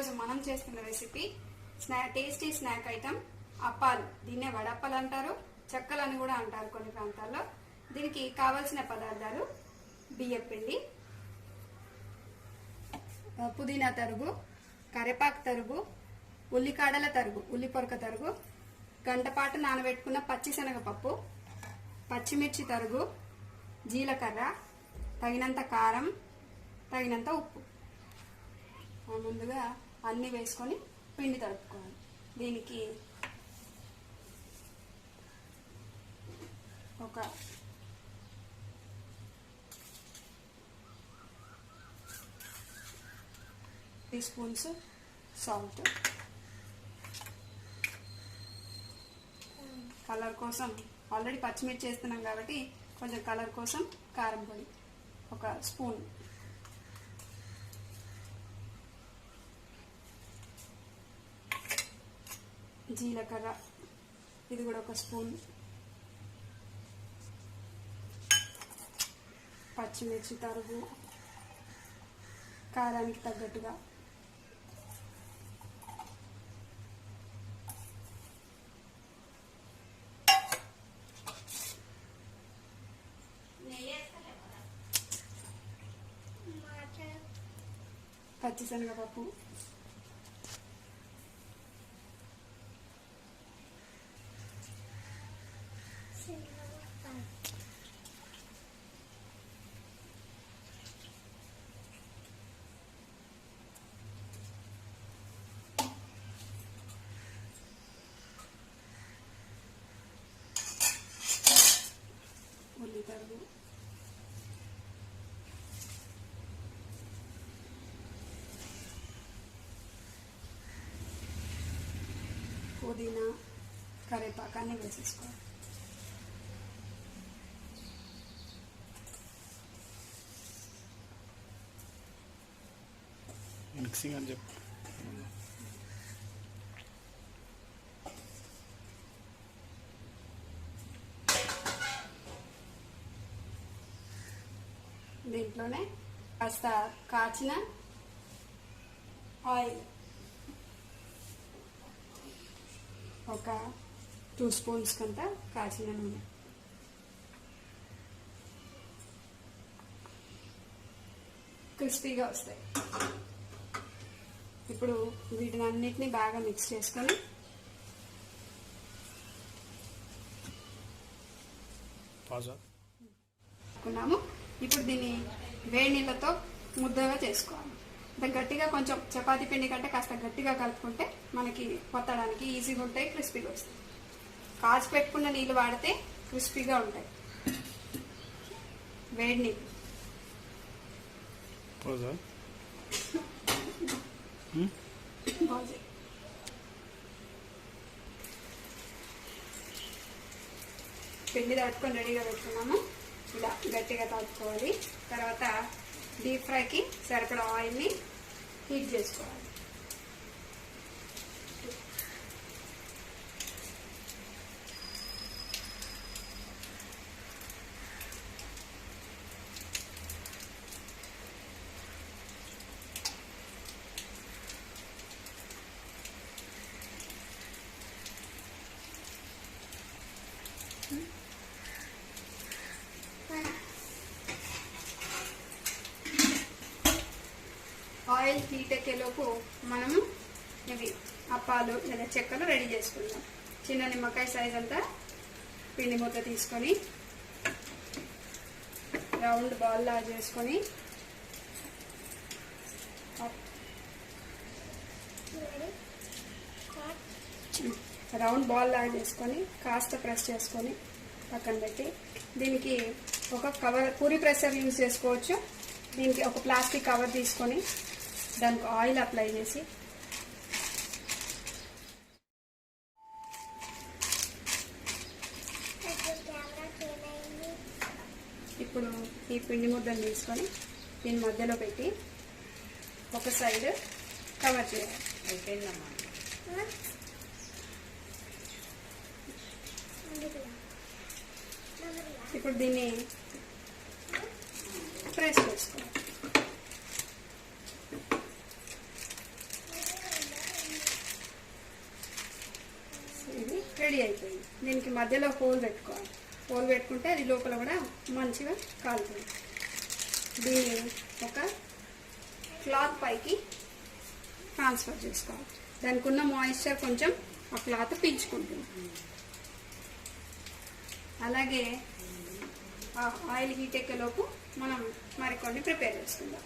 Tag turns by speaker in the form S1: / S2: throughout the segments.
S1: ఈరోజు మనం చేస్తున్న రెసిపీ టేస్టీ స్నాక్ ఐటమ్ అప్పాలు. దీన్నే వడప్పలు అంటారు, చెక్కలు అని కూడా అంటారు కొన్ని ప్రాంతాల్లో. దీనికి కావలసిన పదార్థాలు: బియ్యం పిండి, పుదీనా తరుగు, కరివేపాకు తరుగు, ఉల్లికాడల తరుగు, ఉల్లి పొరక తరుగు, గంటపాటు నానబెట్టుకున్న పచ్చిశనగపప్పు, పచ్చిమిర్చి తరుగు, జీలకర్ర, తగినంత కారం, తగినంత ఉప్పు. ముందుగా అన్నీ వేసుకొని పిండి తడుపుకోవాలి. దీనికి ఒక టీ స్పూన్స్ సాల్ట్, కలర్ కోసం ఆల్రెడీ పచ్చిమిర్చి వేస్తున్నాం కాబట్టి కొంచెం కలర్ కోసం కారం పొడి ఒక స్పూన్, జీలకర్ర ఇది కూడా ఒక స్పూన్, పచ్చిమిర్చి తరుగు కారానికి తగ్గట్టుగా, పచ్చిశనగపప్పు, ఉల్లి తరుగు, పుదీనా, కరివేపాకు అన్నీ వేసేసుకోవాలి.
S2: మిక్సింగ్ అని చెప్పు.
S1: దీంట్లోనే కాస్త కాచిన ఆయిల్ ఒక 2 స్పూన్స్ కంత కాచిన నూనె, క్రిస్పీగా వస్తాయి. ఇప్పుడు వీటిని అన్నిటినీ బాగా మిక్స్ చేసుకొని అనుకున్నాము. ఇప్పుడు దీన్ని వేడి నీళ్ళతో ముద్దగా చేసుకోవాలి. అంటే గట్టిగా, కొంచెం చపాతీ పిండి కంటే కాస్త గట్టిగా కలుపుకుంటే మనకి కొత్తడానికి ఈజీగా ఉంటాయి, క్రిస్పీగా వస్తాయి. కాచి పెట్టుకున్న నీళ్ళు వాడితే క్రిస్పీగా ఉంటాయి. వేడి నీళ్ళు పిండి తడుపుకొని రెడీగా పెట్టుకున్నాము. ఇలా గట్టిగా తడుపుకోవాలి. తర్వాత డీప్ ఫ్రైకి సరిపడా ఆయిల్ని హీట్ చేసుకోవాలి. ఆయిల్ హీట్ ఎక్కేలోపు మనము ఇవి అప్పాలు లేదా చెక్కలు రెడీ చేసుకుందాం. చిన్న నిమ్మకాయ సైజ్ అంతా పిండి ముద్ద తీసుకొని రౌండ్ బాల్ లా చేసుకొని కాస్త ప్రెస్ చేసుకొని పక్కన పెట్టి, దీనికి ఒక కవర్, పూరి ప్రెషర్ యూజ్ చేసుకోవచ్చు. దీనికి ఒక ప్లాస్టిక్ కవర్ తీసుకొని దానికి ఆయిల్ అప్లై చేసి ఇప్పుడు ఈ పిండి ముద్దను తీసుకొని దీని మధ్యలో పెట్టి ఒక సైడ్ కవర్ చేయాలి. ఇప్పుడు దీన్ని ప్రెస్ చేసుకోవాలి. రెడీ అయిపోయింది. దీనికి మధ్యలో హోల్ పెట్టుకోవాలి. హోల్ పెట్టుకుంటే అది లోపల కూడా మంచిగా కాలుతుంది. దీన్ని ఒక క్లాత్ పైకి ట్రాన్స్ఫర్ చేసుకోవాలి. దానికి ఉన్న మాయిశ్చర్ కొంచెం ఆ క్లాత్ పీల్చుకుంటుంది. అలాగే ఆ ఆయిల్ హీట్ ఎక్కేలోపు మనం మరికొన్ని ప్రిపేర్ చేసుకుందాం.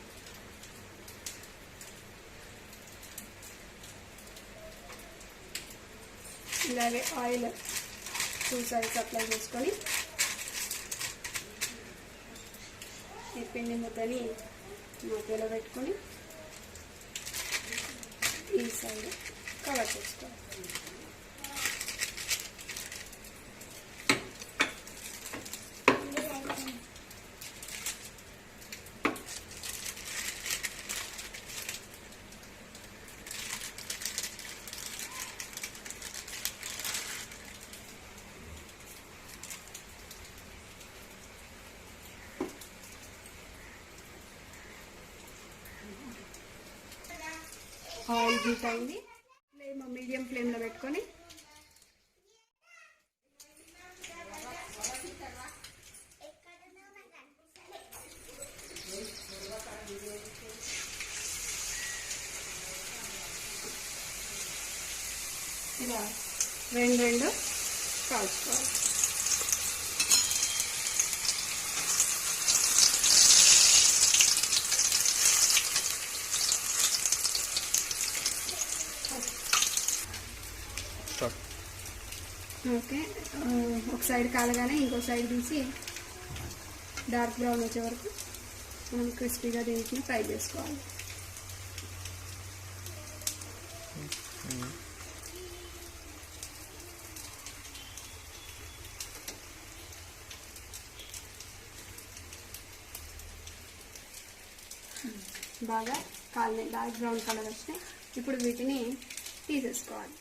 S1: ఇలాగే ఆయిల్ 2 sides అప్లై చేసుకొని ఈ పిండి ముద్దని మధ్యలో పెట్టుకొని ఈ సైడ్ కవర్ చేసుకోవాలి. ఆయిల్ హీట్ అయింది. ఫ్లేమ్ మీడియం ఫ్లేమ్లో పెట్టుకొని ఇలా రెండు కాల్చుకోవాలి. ఓకే, ఒక సైడ్ కాలగానే ఇంకో సైడ్ తీసి డార్క్ బ్రౌన్ వచ్చే వరకు మనం క్రిస్పీగా దీంట్లో ఫ్రై చేసుకోవాలి. బాగా కాలినాయి, డార్క్ బ్రౌన్ కలర్ వచ్చినాయి. ఇప్పుడు వీటిని తీసేసుకోవాలి.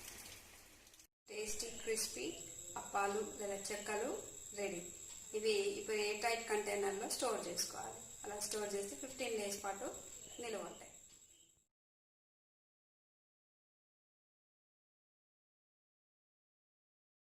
S1: టేస్టీ క్రిస్పీ అప్పాలు లేదా చెక్కలు రెడీ. ఇవి ఇప్పుడు ఏ టైట్ కంటైనర్లో స్టోర్ చేసుకోవాలి. అలా స్టోర్ చేస్తే 15 days పాటు నిల్వ ఉంటాయి.